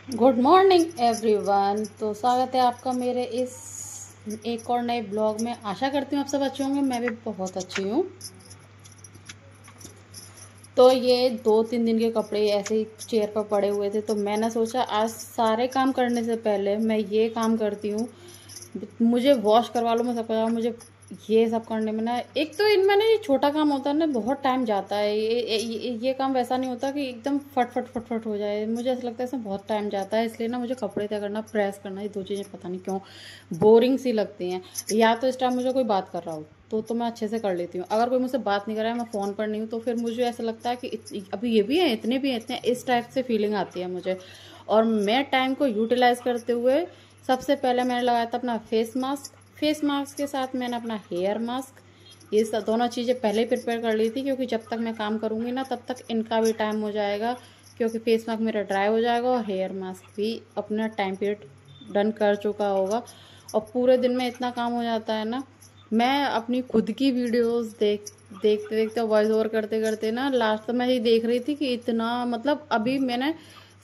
Good morning everyone. तो स्वागत है आपका मेरे इस एक और नए ब्लॉग में। आशा करती हूँ आप सब अच्छे होंगे, मैं भी बहुत अच्छी हूँ। तो ये 2-3 दिन के कपड़े ऐसे ही चेयर पर पड़े हुए थे, तो मैंने सोचा आज सारे काम करने से पहले मैं ये काम करती हूँ। मुझे वॉश करवा लो, मैं सबको जाऊँ, मुझे ये सब करने में ना, एक तो इनमें ना ये छोटा काम होता है ना, बहुत टाइम जाता है। ये काम वैसा नहीं होता कि एकदम फट फट फट फट हो जाए। मुझे ऐसा लगता है इसमें बहुत टाइम जाता है, इसलिए ना मुझे कपड़े तय करना, प्रेस करना, ये दो चीज़ें पता नहीं क्यों बोरिंग सी लगती हैं। या तो इस टाइम मुझे कोई बात कर रहा हो तो मैं अच्छे से कर लेती हूँ। अगर कोई मुझसे बात नहीं कर रहा है, मैं फ़ोन पर नहीं हूँ, तो फिर मुझे ऐसा लगता है कि अभी ये भी है, इतने भी हैं, इतने, इस टाइप से फीलिंग आती है मुझे। और मैं टाइम को यूटिलाइज़ करते हुए सबसे पहले मैंने लगाया था अपना फेस मास्क के साथ मैंने अपना हेयर मास्क। ये सब दोनों चीज़ें पहले ही प्रिपेयर कर ली थी, क्योंकि जब तक मैं काम करूँगी ना तब तक इनका भी टाइम हो जाएगा, क्योंकि फेस मास्क मेरा ड्राई हो जाएगा और हेयर मास्क भी अपना टाइम पीरियड डन कर चुका होगा। और पूरे दिन में इतना काम हो जाता है ना, मैं अपनी खुद की वीडियोस देखते देखते वॉइस ओवर करते करते ना लास्ट तक मैं ये देख रही थी कि इतना, मतलब अभी मैंने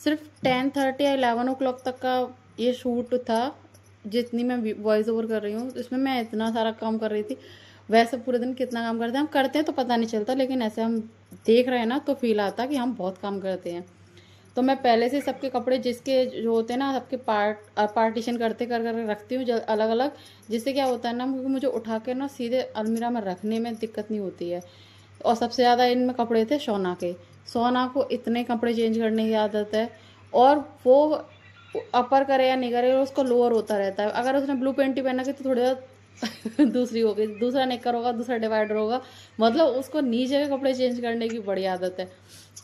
सिर्फ 10:30 या 11 o'clock तक का ये शूट था, जितनी मैं वॉइस ओवर कर रही हूँ इसमें मैं इतना सारा काम कर रही थी। वैसे पूरे दिन कितना काम करते हैं, हम करते हैं तो पता नहीं चलता, लेकिन ऐसे हम देख रहे हैं ना तो फील आता कि हम बहुत काम करते हैं। तो मैं पहले से सबके कपड़े जिसके जो होते हैं ना, सबके पार्टीशन करते कर कर रखती हूँ अलग अलग, जिससे क्या होता है ना, क्योंकि मुझे उठा के ना सीधे अलमीरा में रखने में दिक्कत नहीं होती है। और सबसे ज़्यादा इनमें कपड़े थे सोना के। सोना को इतने कपड़े चेंज करने की आदत है, और वो अपर करे या नहीं करे उसको लोअर होता रहता है। अगर उसने ब्लू पेंटी पहना के तो थोड़ी देर दूसरी होगी, दूसरा नेकर होगा, दूसरा डिवाइडर होगा, मतलब उसको नीचे के कपड़े चेंज करने की बड़ी आदत है।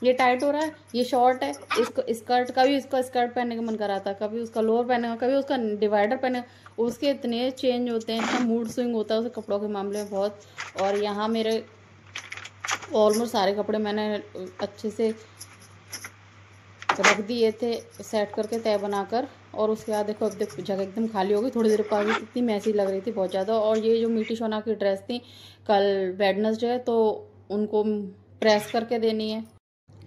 ये टाइट हो रहा है, ये शॉर्ट है, इसको स्कर्ट, कभी इसको स्कर्ट पहनने का मन करा था, कभी उसका लोअर पहनेगा, कभी उसका डिवाइडर पहनेगा। उसके इतने चेंज होते हैं, इतना मूड स्विंग होता है उसके कपड़ों के मामले में बहुत। और यहाँ मेरे ऑलमोस्ट सारे कपड़े मैंने अच्छे से रख दिए थे, सेट करके तय बनाकर। और उसके बाद देखो अब जगह एकदम खाली होगी, थोड़ी देर बाद इतनी मैसी लग रही थी बहुत ज़्यादा। और ये जो मीठी सोना की ड्रेस थी, कल वेडनेसडे है तो उनको प्रेस करके देनी है।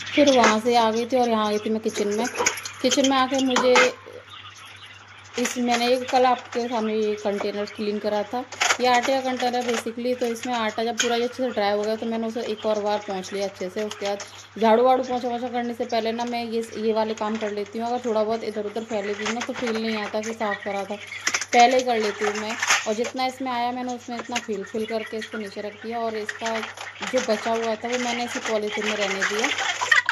फिर वहाँ से आ गई थी और यहाँ आ गई थी मैं किचन में आके मुझे मैंने एक कल आपके सामने ये कंटेनर क्लीन करा था। ये आटे का कंटेनर बेसिकली, तो इसमें आटा जब पूरा ये अच्छे से ड्राई हो गया तो मैंने उसे एक और बार पोंछ लिया अच्छे से। उसके बाद झाड़ू वाड़ू पोंछा करने से पहले ना मैं ये वाले काम कर लेती हूँ। अगर थोड़ा बहुत इधर उधर फैलेगी ना तो फील नहीं आता कि साफ़ करा था, पहले ही कर लेती हूँ मैं। और जितना इसमें आया मैंने उसमें इतना फिल करके इसको नीचे रख दिया, और इसका जो बचा हुआ था वो मैंने इसी पॉलीथीन में रहने दिया,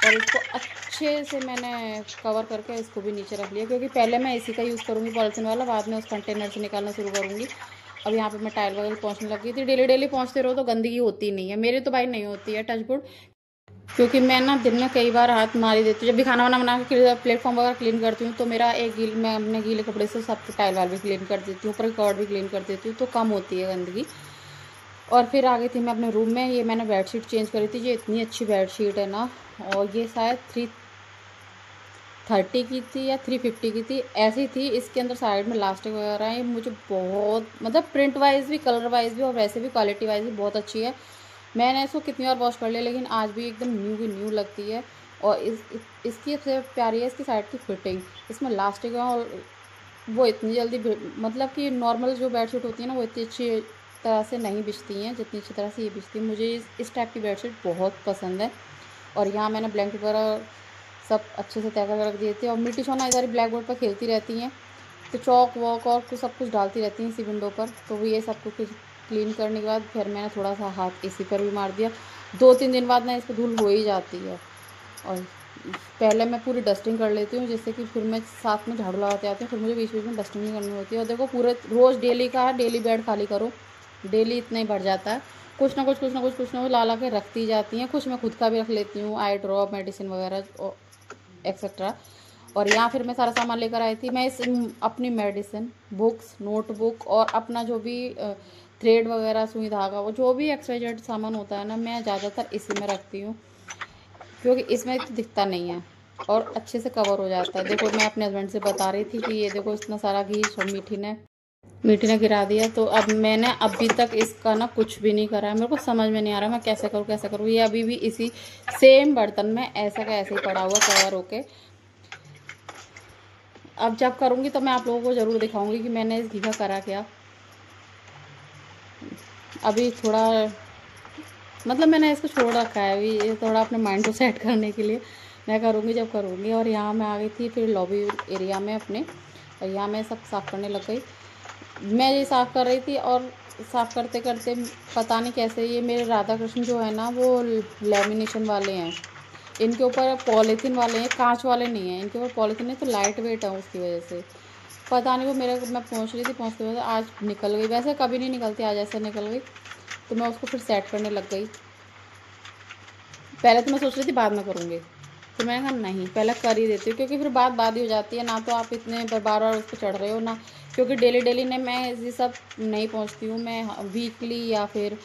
और इसको अच्छे से मैंने कवर करके इसको भी नीचे रख लिया, क्योंकि पहले मैं इसी का यूज़ करूँगी पॉलीथीन वाला, बाद में उस कंटेनर से निकालना शुरू करूँगी। अब यहाँ पे मैं टाइल वगैरह पहुँचने लगी थी। डेली डेली पहुँचते रहो तो गंदगी होती नहीं है, मेरे तो भाई नहीं होती है, टचवुड। क्योंकि मैं ना दिन में कई बार हाथ मार ही देती हूँ, जब भी खाना वाना बना के प्लेटफॉर्म वगैरह क्लीन करती हूँ तो मेरा मैं अपने गीले कपड़े से सब टाइल वाल भी क्लीन कर देती हूँ, ऊपर की कवर्ड भी क्लीन कर देती हूँ, तो कम होती है गंदगी। और फिर आ गई थी मैं अपने रूम में। ये मैंने बेडशीट चेंज करी थी, ये इतनी अच्छी बेडशीट है ना, और ये शायद 330 की थी या 350 की थी, ऐसी थी। इसके अंदर साइड में लास्टिक वगैरह है। मुझे बहुत, मतलब प्रिंट वाइज भी, कलर वाइज भी, और वैसे भी क्वालिटी वाइज भी बहुत अच्छी है। मैंने इसको कितनी बार वॉश कर लिया, लेकिन आज भी एकदम न्यू की न्यू लगती है। और इसकी सबसे प्यारी है इसकी साइड की फिटिंग, इसमें लास्टिक है, और वो इतनी जल्दी मतलब कि नॉर्मल जो बेडशीट होती है ना वो इतनी अच्छी तरह से नहीं बिछती हैं जितनी अच्छी तरह से ये बिछती है। मुझे इस टाइप की बेडशीट बहुत पसंद है। और यहाँ मैंने ब्लैंकेट वगैरह सब अच्छे से तय कर रख दिए थे। और मिट्टी सोना इधर ब्लैक बोर्ड पर खेलती रहती हैं, तो चौक वॉक और कुछ सब कुछ डालती रहती हैं इसी विंडो पर। तो वो ये सब कुछ क्लीन करने के बाद फिर मैंने थोड़ा सा हाथ इसी पर भी मार दिया। 2-3 दिन बाद ना इस पर धूल हो ही जाती है, और पहले मैं पूरी डस्टिंग कर लेती हूँ, जिससे कि फिर मैं साथ में झाड़ू लगाते आती हूँ, फिर मुझे बीच बीच में डस्टिंग नहीं करनी होती है। और देखो पूरे रोज़ डेली का है, डेली बेड खाली करो, डेली इतना ही बढ़ जाता है। कुछ ना कुछ ला के रखती जाती हैं। कुछ मैं खुद का भी रख लेती हूँ, आई ड्रॉप, मेडिसिन वगैरह एक्सेट्रा। और यहाँ फिर मैं सारा सामान लेकर आई थी। मैं अपनी मेडिसिन, बुक्स, नोटबुक और अपना जो भी थ्रेड वगैरह, सुई धागा, वो जो भी एक्सवाइजेड सामान होता है ना, मैं ज़्यादातर इसी में रखती हूँ, क्योंकि इसमें तो दिखता नहीं है और अच्छे से कवर हो जाता है। देखो मैं अपने हस्बैंड से बता रही थी कि ये देखो इतना सारा घी सब मीठी ने गिरा दिया। तो अब मैंने अभी तक इसका ना कुछ भी नहीं करा है। मेरे को समझ में नहीं आ रहा मैं कैसे करूँ। ये अभी भी इसी सेम बर्तन में ऐसा का ऐसे ही पड़ा हुआ कवर होके। अब जब करूँगी तो मैं आप लोगों को ज़रूर दिखाऊंगी कि मैंने इस घी का करा क्या। अभी थोड़ा मतलब मैंने इसको छोड़ रखा है, अभी ये थोड़ा अपने माइंड को सेट करने के लिए मैं करूँगी जब करूँगी। और यहाँ मैं आ गई थी फिर लॉबी एरिया में अपने, और यहाँ मैं सब साफ़ करने लग गई। मैं ये साफ़ कर रही थी और साफ़ करते करते पता नहीं कैसे ये मेरे राधा कृष्ण जो है ना वो लेमिनेशन वाले हैं, इनके ऊपर पॉलीथीन वाले हैं, कांच वाले नहीं हैं, इनके ऊपर पॉलीथीन है तो लाइट वेट है, उसकी वजह से पता नहीं वो मेरे मैं पहुंच रही थी, पहुंचते हुए आज निकल गई। वैसे कभी नहीं निकलती, आज ऐसे निकल गई। तो मैं उसको फिर सेट करने लग गई। पहले तो मैं सोच रही थी बाद में करूँगी, तो मैंने कहा नहीं पहले कर ही देती हूँ, क्योंकि फिर बात ही हो जाती है ना। तो आप इतने बार बार उस पर चढ़ रहे हो ना, क्योंकि डेली डेली ने मैं ये सब नहीं पहुँचती हूँ। मैं वीकली या फिर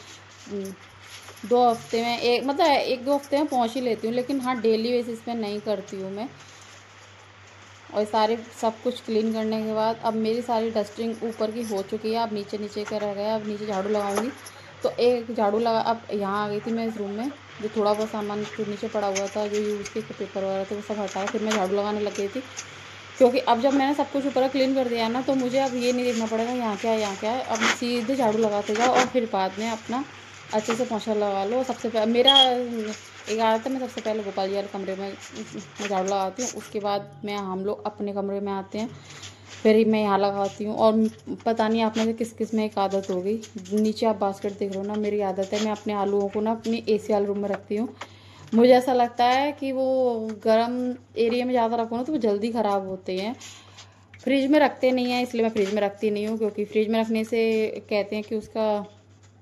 2 हफ्ते में एक मतलब 1-2 हफ्ते में पहुँच ही लेती हूँ, लेकिन हाँ डेली बेसिस पे नहीं करती हूँ मैं। और सारे सब कुछ क्लीन करने के बाद अब मेरी सारी डस्टिंग ऊपर की हो चुकी है, अब नीचे नीचे का रह गया। अब नीचे झाड़ू लगाऊंगी, तो एक झाड़ू लगा। अब यहाँ आ गई थी मैं इस रूम में, जो थोड़ा बहुत सामान जो नीचे पड़ा हुआ था, जो यूज़ के पेपर वगैरह थे वो सब हटाया, फिर मैं झाड़ू लगाने लग गई थी। क्योंकि अब जब मैंने सब कुछ ऊपर क्लीन कर दिया है ना, तो मुझे अब ये नहीं देखना पड़ेगा यहाँ क्या है यहाँ क्या है। अब सीधे झाड़ू लगाते जाओ और फिर बाद में अपना अच्छे से पोंछा लगा लो। सबसे पहले मेरा एक आदत है, मैं सबसे पहले गोपाल जी वाले कमरे में झाड़ू लगाती हूँ, उसके बाद मैं हम लोग अपने कमरे में आते हैं, फिर मैं यहाँ लगाती हूँ। और पता नहीं आप में से किस किस में एक आदत हो गई, नीचे आप बास्केट देख रहे हो ना, मेरी आदत है मैं अपने आलूओं को ना अपनी AC वाले रूम में रखती हूँ। मुझे ऐसा लगता है कि वो गर्म एरिया में ज़्यादा रखो ना तो वो जल्दी ख़राब होते हैं। फ्रिज में रखते नहीं हैं, इसलिए मैं फ्रिज में रखती नहीं हूँ, क्योंकि फ्रिज में रखने से कहते हैं कि उसका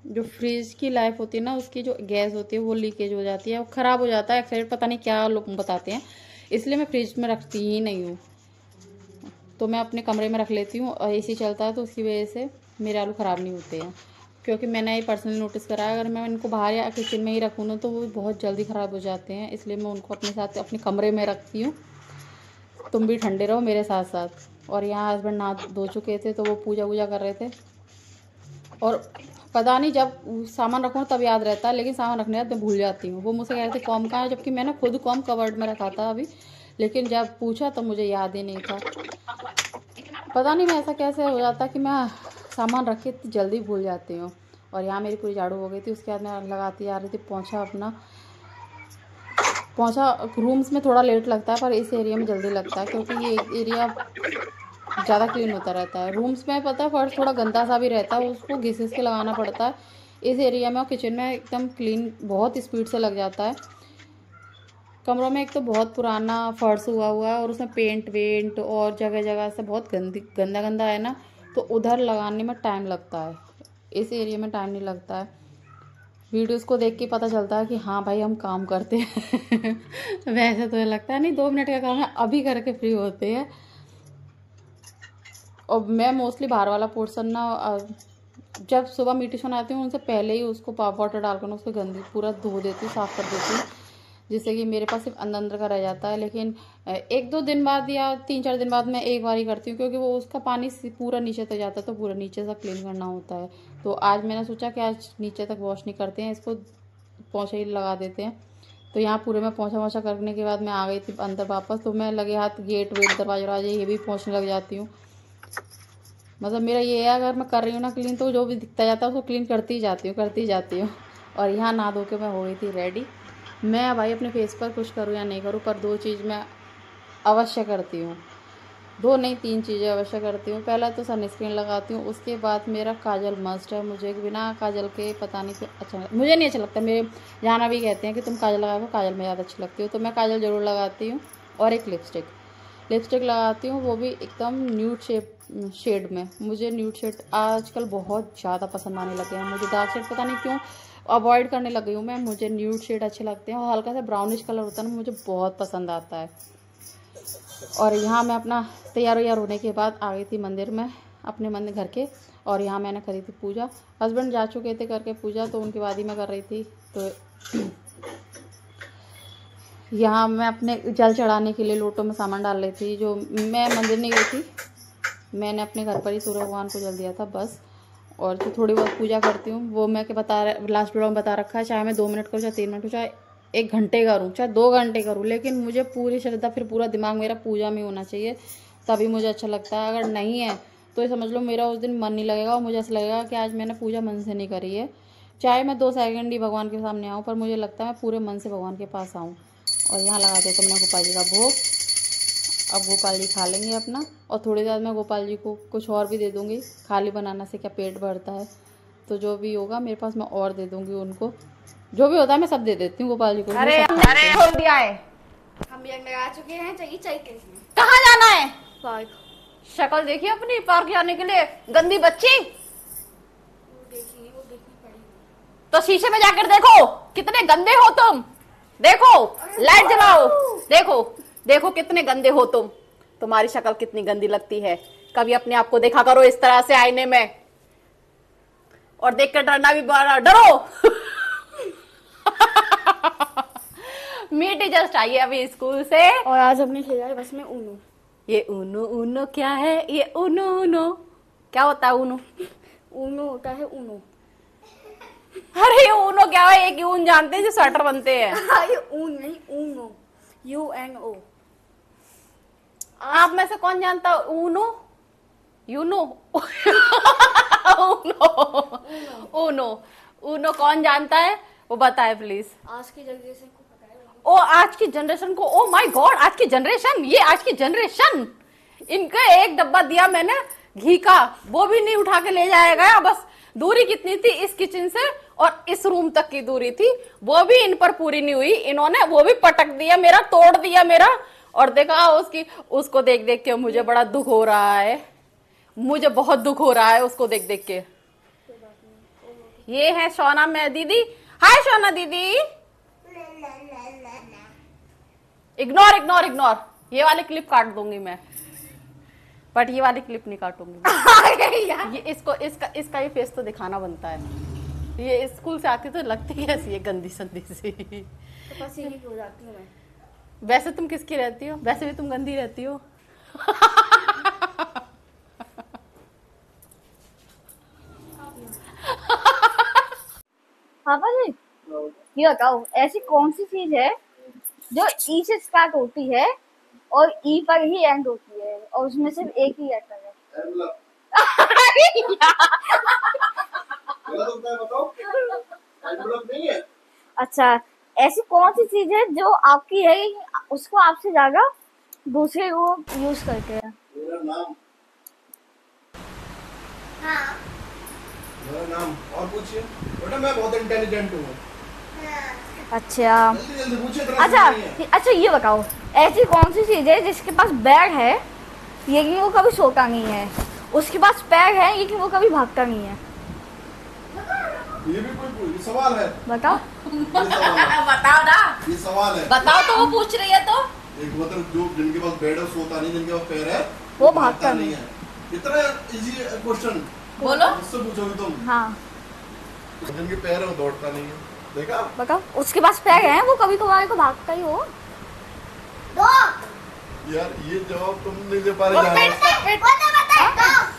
जो फ्रिज की लाइफ होती है ना, उसकी जो गैस होती है वो लीकेज हो जाती है, वो ख़राब हो जाता है एक्साइड, पता नहीं क्या लोग बताते हैं, इसलिए मैं फ्रिज में रखती ही नहीं हूँ। तो मैं अपने कमरे में रख लेती हूँ, और AC चलता है तो उसकी वजह से मेरे आलू ख़राब नहीं होते हैं। क्योंकि मैंने ये पर्सनली नोटिस करा है, अगर मैं इनको बाहर या किचन में ही रखूँ ना तो वो बहुत जल्दी ख़राब हो जाते हैं, इसलिए मैं उनको अपने साथ अपने कमरे में रखती हूँ। तुम भी ठंडे रहो मेरे साथ साथ। और यहाँ हस्बैंड नहा धो चुके थे तो वो पूजा वूजा कर रहे थे, और पता नहीं जब सामान रखूँ तब याद रहता है, लेकिन सामान रखने बाद मैं भूल जाती हूँ। वो मुझसे कह रहे थे कॉम कहाँ है, जबकि मैंने खुद कॉम कवर्ड में रखा था अभी, लेकिन जब पूछा तो मुझे याद ही नहीं था। पता नहीं मैं ऐसा कैसे हो जाता कि मैं सामान रख के इतनी जल्दी भूल जाती हूँ। और यहाँ मेरी पूरी झाड़ू हो गई थी, उसके बाद मैं लगाती आ रही थी पोंछा अपना। पोंछा रूम्स में थोड़ा लेट लगता है, पर इस एरिया में जल्दी लगता है, क्योंकि ये एरिया ज़्यादा क्लीन होता रहता है। रूम्स में पता है फर्श थोड़ा गंदा सा भी रहता है, उसको घिस के लगाना पड़ता है। इस एरिया में और किचन में एकदम क्लीन बहुत स्पीड से लग जाता है। कमरों में एक तो बहुत पुराना फर्श हुआ है और उसमें पेंट वेंट और जगह जगह से बहुत गंदा गंदा है ना, तो उधर लगाने में टाइम लगता है, इस एरिया में टाइम नहीं लगता है। वीडियोस को देख के पता चलता है कि हाँ भाई हम काम करते हैं वैसे तो लगता है नहीं 2 मिनट का काम है, अभी करके फ्री होते हैं। और मैं मोस्टली बाहर वाला पोर्सन ना जब सुबह मीठी बनाती हूँ उनसे पहले ही उसको वाटर डालकर उसको गंदी पूरा धो देती हूँ, साफ़ कर देती हूँ, जिससे कि मेरे पास सिर्फ अंदर अंदर का रह जाता है। लेकिन 1-2 दिन बाद या 3-4 दिन बाद मैं एक बार ही करती हूँ, क्योंकि वो उसका पानी पूरा नीचे तक जाता है, तो पूरा नीचे से क्लीन करना होता है। तो आज मैंने सोचा कि आज नीचे तक वॉश नहीं करते हैं, इसको पोंछा ही लगा देते हैं। तो यहाँ पूरे में पोंछा वोछा करने के बाद मैं आ गई थी अंदर वापस, तो मैं लगे हाथ गेट वेट दरवाजा ये भी पोंछने लग जाती हूँ। मतलब मेरा ये है, अगर मैं कर रही हूँ ना क्लीन तो जो भी दिखता जाता है उसको क्लीन करती ही जाती हूँ। और यहाँ नहा धो के मैं हो गई थी रेडी। मैं भाई अपने फेस पर कुछ करूँ या नहीं करूँ, पर 2 चीज़ मैं अवश्य करती हूँ, 2 नहीं 3 चीज़ें अवश्य करती हूँ। पहला तो सनस्क्रीन लगाती हूँ, उसके बाद मेरा काजल मस्ट है। मुझे बिना काजल के पता नहीं कि अच्छा मुझे नहीं अच्छा लगता, मेरे जाना भी कहते हैं कि तुम काजल लगाओ, काजल में ज़्यादा अच्छी लगती हो, तो मैं काजल ज़रूर लगाती हूँ। और एक लिपस्टिक लगाती हूँ, वो भी एकदम न्यूड शेड में। मुझे न्यूड शेड आजकल बहुत ज़्यादा पसंद आने लगे हैं। मुझे डार्क शेड पता नहीं क्यों अवॉइड करने लग गई हूँ मैं, मुझे न्यूड शेड अच्छे लगते हैं, और हल्का सा ब्राउनिश कलर होता है ना, मुझे बहुत पसंद आता है। और यहाँ मैं अपना तैयार होने के बाद आ गई थी मंदिर में, अपने मंदिर घर के। और यहाँ मैंने करी थी पूजा, हस्बैंड जा चुके थे करके पूजा, तो उनके बाद ही मैं कर रही थी। तो यहाँ मैं अपने जल चढ़ाने के लिए लोटों में सामान डाल रही थी। जो मैं मंदिर नहीं गई थी, मैंने अपने घर पर ही सूर्य भगवान को जल दिया था बस। और जो थोड़ी बहुत पूजा करती हूँ वो मैं लास्ट वीडियो में बता रखा है, चाहे मैं 2 मिनट करूँ, चाहे 3 मिनट करूँ, चाहे 1 घंटे करूँ, चाहे 2 घंटे करूँ, लेकिन मुझे पूरी श्रद्धा, फिर पूरा दिमाग मेरा पूजा में होना चाहिए। तभी मुझे अच्छा लगता है। अगर नहीं है तो ये समझ लो मेरा उस दिन मन नहीं लगेगा और मुझे ऐसा लगेगा कि आज मैंने पूजा मन से नहीं करी है। चाहे मैं 2 सेकंड ही भगवान के सामने आऊँ, पर मुझे लगता है मैं पूरे मन से भगवान के पास आऊँ। और यहाँ लगा दो तो मैंने गोपाल जी का भोग। अब गोपाल जी खा लेंगे अपना, और थोड़ी देर मैं गोपाल जी को कुछ और भी दे दूँगी। खाली बनाना से क्या पेट भरता है, तो जो भी होगा मेरे पास मैं और दे दूँगी उनको। जो भी होता है मैं सब दे देती हूँ गोपाल जी को। अरे छोड़ दिया है, हम यंग लगा चुके हैं। चाहिए चाहिए कहाँ जाना है? पार्क। शक्ल देखिए अपनी, पार्क जाने के लिए गंदी बच्ची। वो देखनी पड़ेगी। तो शीशे में जाकर देखो कितने गंदे हो तुम। देखो, लाइट जलाओ, देखो देखो कितने गंदे हो तुम। तुम्हारी शक्ल कितनी गंदी लगती है। कभी अपने आप को देखा करो इस तरह से आईने में, और देखकर डरना भी बड़ा डरो। मीठी जस्ट आई है अभी स्कूल से, और आज हमने खेला है बस में ऊनो। ये ऊनो ऊनो क्या है? ये ऊनो ऊनो क्या होता है? ऊनो ऊनो होता है ऊनो। अरे ये ऊनो क्या है? एक ऊन जानते हैं जो स्वेटर बनते हैं। ये ऊन नहीं, ऊनो, UNO। आप में से कौन जानता है Uno? Uno. Uno Uno Uno कौन जानता है वो बताए प्लीज। आज की जनरेशन को पता है। ओ आज की जनरेशन को, ओ माय गॉड, आज की जनरेशन, ये आज की जनरेशन। इनका एक डब्बा दिया मैंने घी का, वो भी नहीं उठा के ले जाएगा। बस दूरी कितनी थी इस किचन से और इस रूम तक की दूरी थी, वो भी इन पर पूरी नहीं हुई। इन्होंने वो भी पटक दिया मेरा, तोड़ दिया मेरा। और देखा उसको देख देख के मुझे बड़ा दुख हो रहा है। मुझे बहुत दुख हो रहा है उसको देख देख के। ये है सोना में दीदी। हाय सोना दीदी। Ignore ignore ignore. ये वाली क्लिप काट दूंगी मैं, बट ये वाली क्लिप नहीं काटूंगी। ये इसका ये फेस तो दिखाना बनता है। ये स्कूल से आती तो लगती कैसी है, गंदी संदी सी। तो बस यही हो जाती हूँ मैं। वैसे तुम किसकी रहती हो? वैसे भी तुम गंदी रहती हो। पापा जी, ये बताओ ऐसी कौन सी चीज है जो ई से स्टार्ट होती है और ई पर ही एंड होती है और उसमें सिर्फ एक ही लेटर है? अच्छा, ऐसी कौन सी चीज है जो आपकी है, उसको आपसे ज्यादा दूसरे को यूज करते हैं? मेरा नाम। हाँ। मेरा नाम। और पूछिए बेटा, मैं बहुत इंटेलिजेंट हूँ। अच्छा जल्दी जल्दी पूछिए। अच्छा ये बताओ, ऐसी कौन सी चीज है जिसके पास बैग है लेकिन वो कभी सोता नहीं है, उसके पास पैर है लेकिन वो कभी भागता नहीं है? ये भी कोई सवाल है? बताओ। बताओ ना, ये सवाल है। बताओ तो। वो पूछ रही है तो एक मतलब जो जिनके पास बेड है सोता नहीं, जिनके पास पैर है वो भागता नहीं है। इतना इजी क्वेश्चन बोलो। मुझसे पूछोगे तुम। हाँ जिनके पैर है वो दौड़ता नहीं है। देखा? बताओ, उसके पास पैर है वो कभी कभार को भागता ही हो। यार ये जवाब तुम नहीं दे पा रहे।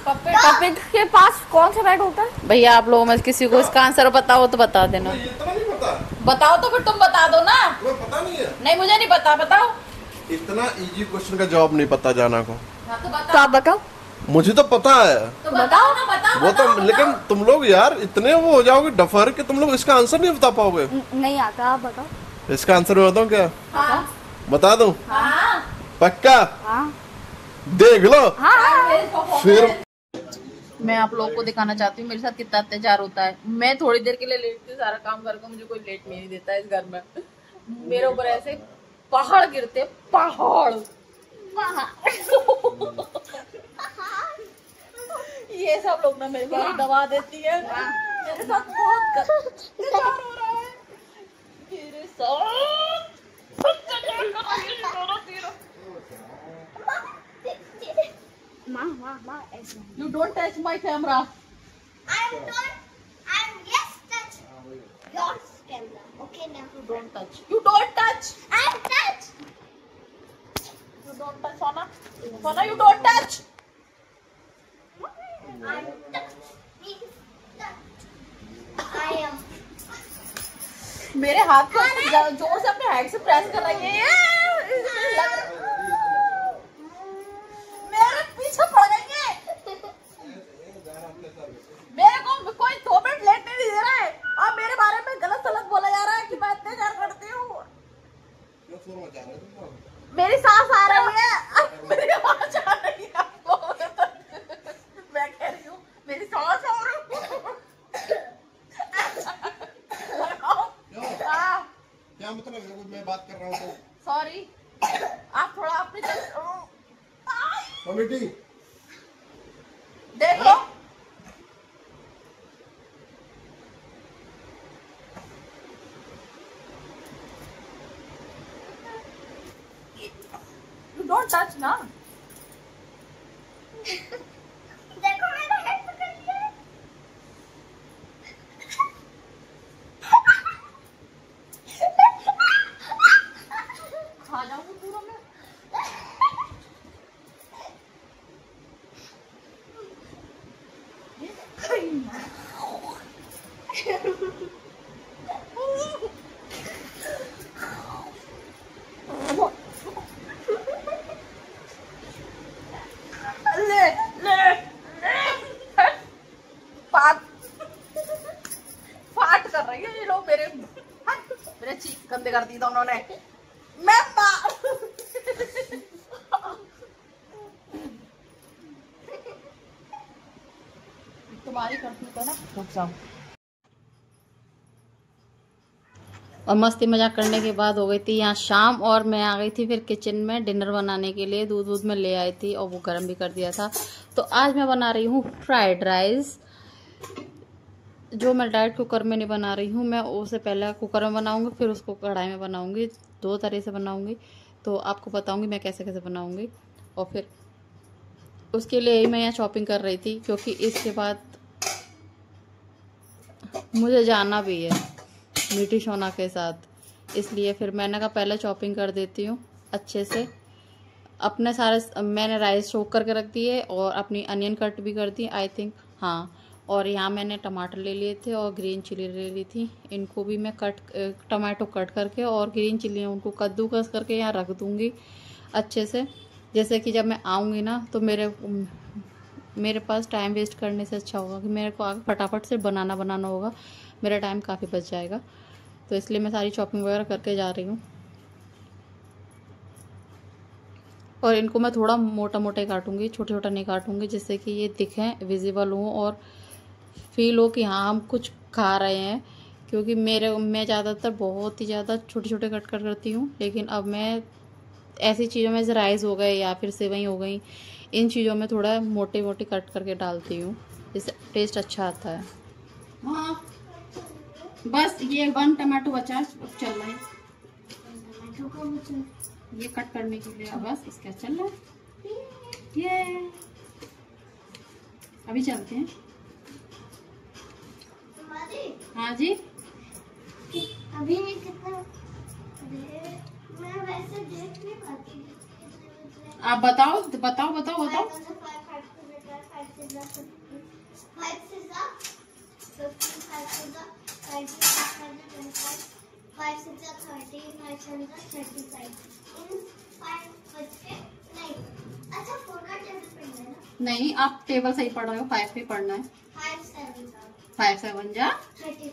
पपिट के पास कौन सा बैग होता है? भैया आप लोगों में किसी को इसका आंसर बताओ तो बता देना। ये इतना नहीं पता? बताओ तो फिर तुम बता दो ना। तुम्हें पता नहीं है? नहीं मुझे नहीं पता, बताओ। इतना इजी क्वेश्चन का जवाब नहीं पता जाना को। हाँ तो तो बताओ। आप बताओ। मुझे तो पता है। तो बताओ ना, बताओ। वो तो लेकिन तुम लोग यार इतने वो हो जाओगे डफर कि तुम लोग इसका आंसर नहीं बता पाओगे। नहीं आता, आप बताओ। इसका आंसर मैं बताऊं क्या? हाँ। बता दूं? हाँ। पक्का? हाँ देख लो। हाँ। फिर मैं आप लोगों को दिखाना चाहती हूँ मेरे साथ कितना अत्याचार होता है। मैं थोड़ी देर के लिए लेटती हूँ, सारा काम करके मुझे कोई लेट नहीं देता है इस घर में। मेरे ऊपर ऐसे पहाड़ गिरते, पहाड़। ये सब लोग ना मेरे को दबा देती है। मेरे साथ बहुत अत्याचार हो रहा है। मेरे साथ माँ ऐसे। You don't touch my camera. I'm yes touch your camera. Okay now. You don't touch. You don't touch. I'm touch. You don't touch, Sona. Sona, you don't touch. I'm touch. He's touch. I am. मेरे हाथ को जोर से अपने head से press कर रही है। मेरे तो पड़ गई है। मेरे को कोई 2 मिनट लेट नहीं दे रहा है और मेरे बारे में गलत सलत बोला जा रहा है कि मैं अत्याचार करती हूँ। मेरी सास आ रही है, मेरी आवाज आ रही है आपको। मैं कह रही हूँ मेरी सास आ रही है। क्या मतलब है? मैं बात कर रहा हूँ तो सॉरी, आप थोड़ा अपनी कमेटी देख लो। यू डोंट टच ना। देखो मेरा हेड पकड़ लिया। खा जाऊंगी पूरा मैं। ले ले ले फाट फाट कर रही है ये लोग। मेरे चीज गंदे कर दी दोनों ने। मैं तुम्हारी करती तो ना रुक जाओ। और मस्ती मजाक करने के बाद हो गई थी यहाँ शाम, और मैं आ गई थी फिर किचन में डिनर बनाने के लिए। दूध में ले आई थी और वो गर्म भी कर दिया था। तो आज मैं बना रही हूँ फ्राइड राइस, जो मैं डायरेक्ट कुकर में नहीं बना रही हूँ। मैं उसे पहले कुकर में बनाऊंगी, फिर उसको कढ़ाई में बनाऊंगी। 2 तरह से बनाऊंगी, तो आपको बताऊंगी मैं कैसे कैसे बनाऊंगी। और फिर उसके लिए ही मैं यहाँ चॉपिंग कर रही थी, क्योंकि इसके बाद मुझे जाना भी है मीठी सोना के साथ। इसलिए फिर मैंने कहा पहले चॉपिंग कर देती हूँ अच्छे से। अपने सारे मैंने राइस सोक करके रख दिए और अपनी अनियन कट भी कर दी आई थिंक, हाँ। और यहाँ मैंने टमाटर ले लिए थे और ग्रीन चिली ले ली थी। इनको भी मैं टमाटो कट करके और ग्रीन चिली उनको कद्दूकस करके यहाँ रख दूँगी अच्छे से। जैसे कि जब मैं आऊँगी ना तो मेरे पास टाइम वेस्ट करने से अच्छा होगा कि मेरे को आगे फटाफट से बनाना होगा, मेरा टाइम काफ़ी बच जाएगा। तो इसलिए मैं सारी चॉपिंग वगैरह करके जा रही हूँ। और इनको मैं थोड़ा मोटा मोटा ही काटूंगी, छोटा छोटा नहीं काटूंगी, जिससे कि ये दिखें, विजिबल हो और फील हो कि हाँ हम कुछ खा रहे हैं। क्योंकि मैं ज़्यादातर बहुत ही ज़्यादा छोटे छोटे कट करती हूँ, लेकिन अब मैं ऐसी चीज़ों में जैसे राइस हो गए या फिर सेवई हो गई, इन चीज़ों में थोड़ा मोटे मोटे कट करके डालती हूँ, जिससे टेस्ट अच्छा आता है। हाँ बस ये 1 टमाटो बचा चल रहा है, ये कट करने के लिए बस इसका चल रहा है। ये अभी चलते हैं। हाँ जी अभी कितना? मैं वैसे देख नहीं पाती। आप बताओ बताओ बताओ बताओ। 5 नहीं, आप टेबल सही पढ़ रहे हो, 5 पे पढ़ना है। 5 7 जा 35।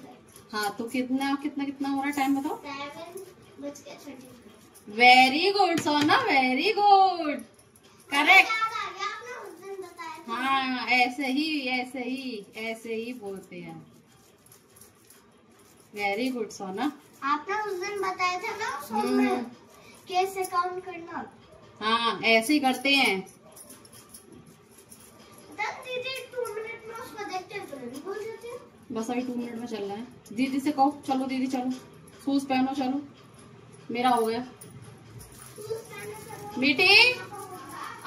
हाँ तो कितना कितना कितना हो रहा है, टाइम बताओ। 7:35। वेरी गुड सोना, वेरी गुड, करेक्ट। हाँ ऐसे ही बोलते हैं। वेरी गुड सोना। आपने उस दिन बताया था ना फोन में कैसे काउंट करना। हाँ ऐसे ही करते हैं। दीदी 2 मिनट में उसको देखते हैं तो नहीं भूल जाते हैं। बस अभी 2 मिनट में चल रहा है। दीदी से कहो चलो दीदी चलो, शूज पहनो चलो। मेरा हो गया। मीठी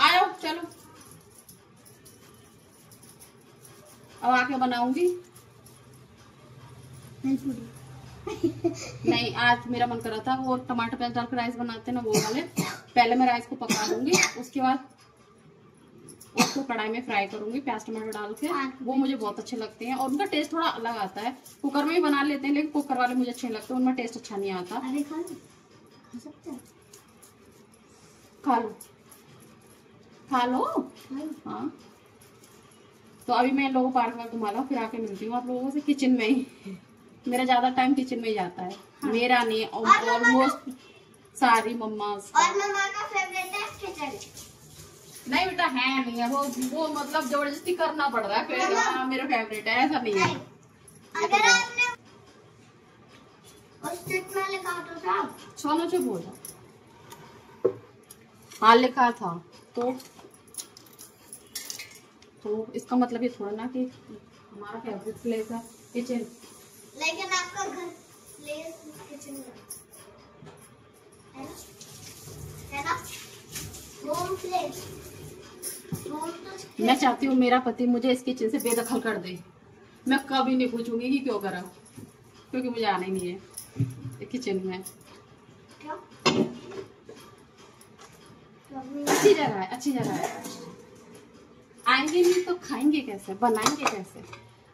आओ चलो, अब आके बनाऊंगी। नहीं आज मेरा मन कर रहा था वो टमाटर प्याज डाल के राइस बनाते हैं ना, वो वाले। पहले मैं राइस को पका दूंगी, उसके बाद उसको कढ़ाई में फ्राई करूंगी प्याज टमाटर डाल के। वो मुझे बहुत अच्छे लगते हैं और उनका टेस्ट थोड़ा अलग आता है। कुकर में भी बना लेते हैं, लेकिन कुकर वाले मुझे अच्छे लगते हैं, उनमें टेस्ट अच्छा नहीं आता। अरे खा सकते हैं। खा लो। खा लो। हाँ तो अभी मैं इन लोगों को पार्क में घुमा ला, फिर आके मिलती हूँ आप लोगों से किचन में ही। मेरा ज्यादा टाइम किचन में ही जाता है। हाँ। मेरा नहीं, ऑलमोस्ट सारी मम्मा। और मम्मा का फेवरेट है खिचड़ी। नहीं बेटा है नहीं है, वो मतलब जबरदस्ती करना पड़ रहा है फिर। हाँ मेरा फेवरेट है, ऐसा नहीं है। अगर आपने उस चिट में लिखा तो था सोना चुप हो जा। हाँ लिखा था तो इसका मतलब ये थोड़ा ना कि हमारा फेवरेट प्लेस है किचन। लेकिन आपका घर प्लेस किचन है ना होम प्लेस। मैं चाहती हूँ मेरा पति मुझे इस किचन से बेदखल कर दे। मैं कभी नहीं पूछूंगी कि क्यों करा, क्योंकि मुझे आना ही नहीं है किचन में। अच्छी जगह है, अच्छी जगह है। आएंगे नहीं तो खाएंगे कैसे, बनाएंगे कैसे।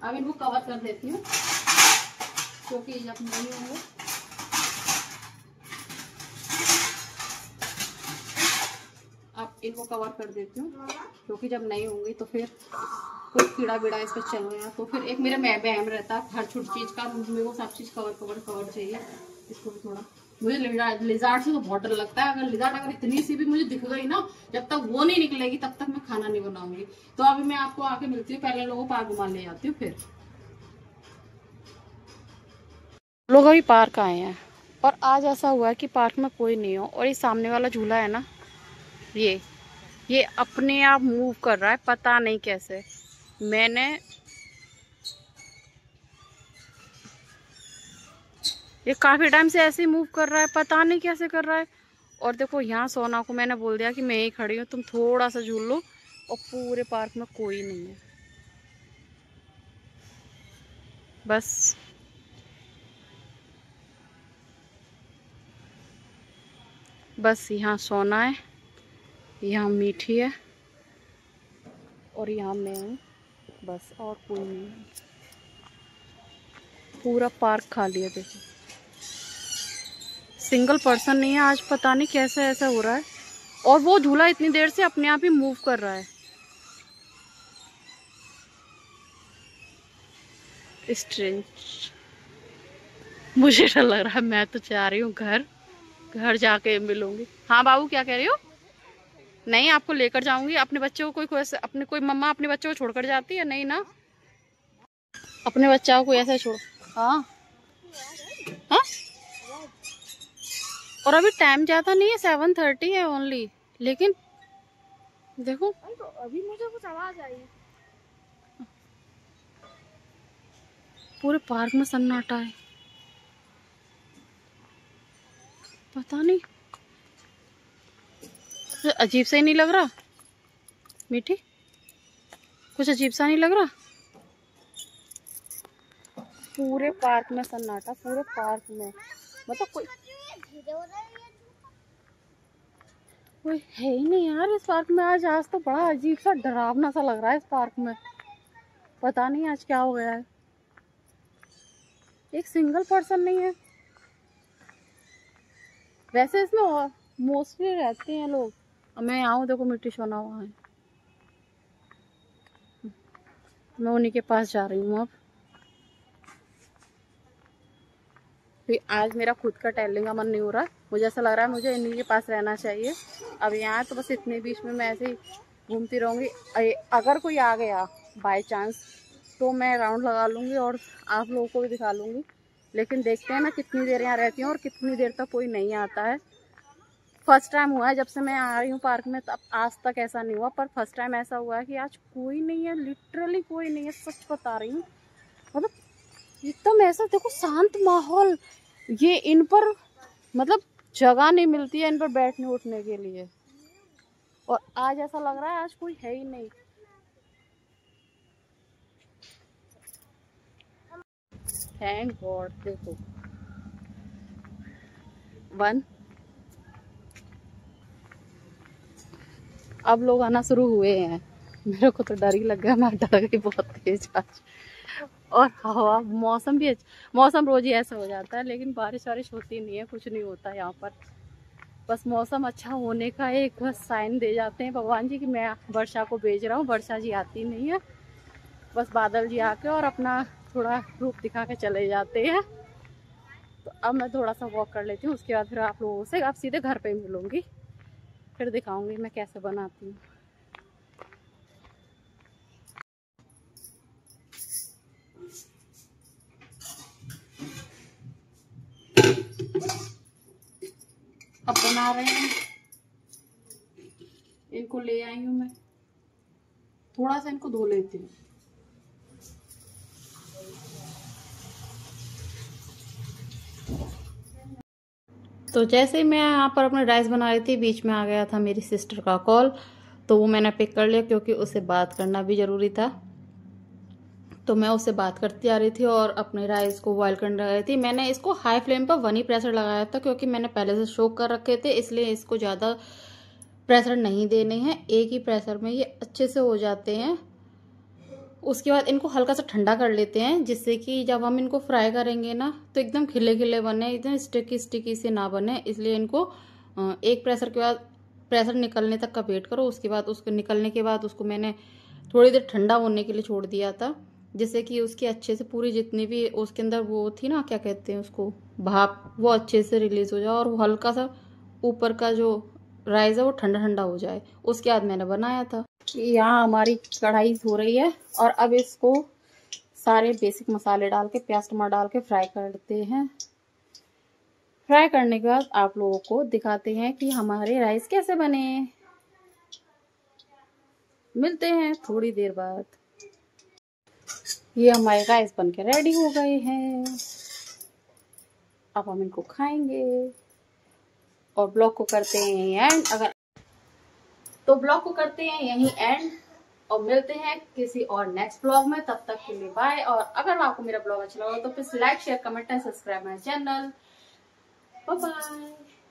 अब इनको कवर कर देती हूँ क्योंकि जब नहीं होंगे अब इनको कवर कर देती हूँ क्योंकि जब नहीं होंगी तो फिर कुछ कीड़ा बीड़ा इस पर चल गया तो फिर एक मेरा बहम रहता है हर छोटी चीज का। मेरे को सब चीज कवर चाहिए। इसको भी थोड़ा, मुझे लिजार्ड से तो बहुत डर लगता है। अगर लिजार्ड अगर इतनी सी भी मुझे दिख गई ना, जब तक वो नहीं निकलेगी तब तक मैं खाना नहीं बनाऊंगी। तो अभी मैं आपको आके मिलती हूँ, पहले लोगों को पार्क घुमा ले जाती हूँ। फिर लोग अभी पार्क आए हैं और आज ऐसा हुआ है कि पार्क में कोई नहीं हो और ये सामने वाला झूला है ना, ये अपने आप मूव कर रहा है, पता नहीं कैसे। मैंने ये काफी टाइम से ऐसे ही मूव कर रहा है, पता नहीं कैसे कर रहा है। और देखो यहाँ सोना को मैंने बोल दिया कि मैं ही खड़ी हूँ, तुम थोड़ा सा झूल लो। और पूरे पार्क में कोई नहीं है, बस यहाँ सोना है, यहाँ मीठी है और यहाँ मैं हूँ, बस और कोई नहीं है। पूरा पार्क खाली है। देखो सिंगल पर्सन नहीं है आज, पता नहीं कैसे ऐसा हो रहा है। और वो झूला इतनी देर से अपने आप ही मूव कर रहा है। स्ट्रेंज, मुझे डर लग रहा है। मैं तो चाह रही हूँ घर जाके मिलूंगी। हाँ बाबू क्या कह रही हो? नहीं आपको लेकर जाऊंगी। अपने बच्चों को कोई मम्मा अपने बच्चों को छोड़कर जाती है? नहीं ना, अपने बच्चों को ऐसे छोड़। हाँ हाँ और अभी टाइम ज्यादा नहीं है, 7:30 है ओनली। लेकिन देखो तो अभी मुझे कुछ आवाज आई। पूरे पार्क में सन्नाटा है, पता नहीं अजीब सा ही नहीं लग रहा? मीठी कुछ अजीब सा नहीं लग रहा? पूरे पार्क में सन्नाटा, पूरे पार्क में मतलब कोई है ही नहीं यार इस पार्क में। आज तो बड़ा अजीब सा डरावना सा लग रहा है इस पार्क में, पता नहीं आज क्या हो गया है। एक सिंगल पर्सन नहीं है। वैसे इसमें मोस्टली रहते हैं लोग। मैं आऊँ देखो मिट्टी सोना वहाँ है, मैं उन्हीं के पास जा रही हूँ अब। आज मेरा खुद का टहलने का मन नहीं हो रहा, मुझे ऐसा लग रहा है मुझे इन्हीं के पास रहना चाहिए। अब यहाँ तो बस इतने बीच में मैं ऐसे ही घूमती रहूँगी। अगर कोई आ गया बाय चांस तो मैं राउंड लगा लूँगी और आप लोगों को भी दिखा लूँगी। लेकिन देखते हैं मैं कितनी देर यहाँ रहती हूँ और कितनी देर तक कोई नहीं आता है। फर्स्ट टाइम हुआ है जब से मैं आ रही हूँ पार्क में, तब आज तक ऐसा नहीं हुआ, पर फर्स्ट टाइम ऐसा हुआ है कि आज कोई नहीं है, लिटरली कोई नहीं है। सच बता रही हूँ, मतलब एकदम ऐसा देखो शांत माहौल। ये इन पर मतलब जगह नहीं मिलती है इन पर बैठने उठने के लिए, और आज ऐसा लग रहा है आज कोई है ही नहीं। Thank God. देखो 1 अब लोग आना शुरू हुए हैं। मेरे को तो डर ही लग गया, मैं डर गई बहुत तेज आज। और हवा, मौसम भी मौसम रोज ही ऐसा हो जाता है, लेकिन बारिश वारिश होती नहीं है, कुछ नहीं होता यहाँ पर। बस मौसम अच्छा होने का एक बस साइन दे जाते हैं भगवान जी कि मैं वर्षा को भेज रहा हूँ। वर्षा जी आती नहीं है, बस बादल जी आके और अपना थोड़ा रूप दिखा के चले जाते हैं। तो अब मैं थोड़ा सा वॉक कर लेती हूँ, उसके बाद फिर आप लोगों से आप सीधे घर पे ही मिलूँगी, फिर दिखाऊंगी मैं कैसे बनाती हूँ। अब बना रहे हैं, इनको ले आई हूँ मैं, थोड़ा सा इनको धो लेती हूँ। तो जैसे ही मैं यहाँ पर अपने राइस बना रही थी, बीच में आ गया था मेरी सिस्टर का कॉल, तो वो मैंने पिक कर लिया क्योंकि उससे बात करना भी ज़रूरी था। तो मैं उससे बात करती आ रही थी और अपने राइस को बॉईल करने लगा रही थी। मैंने इसको हाई फ्लेम पर 1 ही प्रेशर लगाया था क्योंकि मैंने पहले से सोक कर रखे थे, इसलिए इसको ज़्यादा प्रेशर नहीं देने हैं, एक ही प्रेशर में ये अच्छे से हो जाते हैं। उसके बाद इनको हल्का सा ठंडा कर लेते हैं, जिससे कि जब हम इनको फ्राई करेंगे ना तो एकदम खिले खिले बने, एकदम स्टिकी स्टिकी से ना बने। इसलिए इनको एक प्रेशर के बाद प्रेशर निकलने तक का वेट करो। उसके बाद उसको निकलने के बाद उसको मैंने थोड़ी देर ठंडा होने के लिए छोड़ दिया था, जिससे कि उसकी अच्छे से पूरी जितनी भी उसके अंदर वो थी ना, क्या कहते हैं उसको, भाप, वो अच्छे से रिलीज हो जाए और वो हल्का सा ऊपर का जो राइस है वो ठंडा ठंडा हो जाए। उसके बाद मैंने बनाया था। यहाँ हमारी कढ़ाई हो रही है और अब इसको सारे बेसिक मसाले डाल के, प्याज टमाटर डाल के फ्राई करते हैं। फ्राई करने के बाद आप लोगों को दिखाते हैं कि हमारे राइस कैसे बने। मिलते हैं थोड़ी देर बाद। ये हमारे राइस बनके रेडी हो गए हैं, अब हम इनको खाएंगे और ब्लॉग को करते हैं एंड। तो ब्लॉग को करते हैं यहीं एंड और मिलते हैं किसी और नेक्स्ट ब्लॉग में। तब तक के लिए बाय। और अगर आपको मेरा ब्लॉग अच्छा लगा तो please like share comment and subscribe my channel. Bye bye.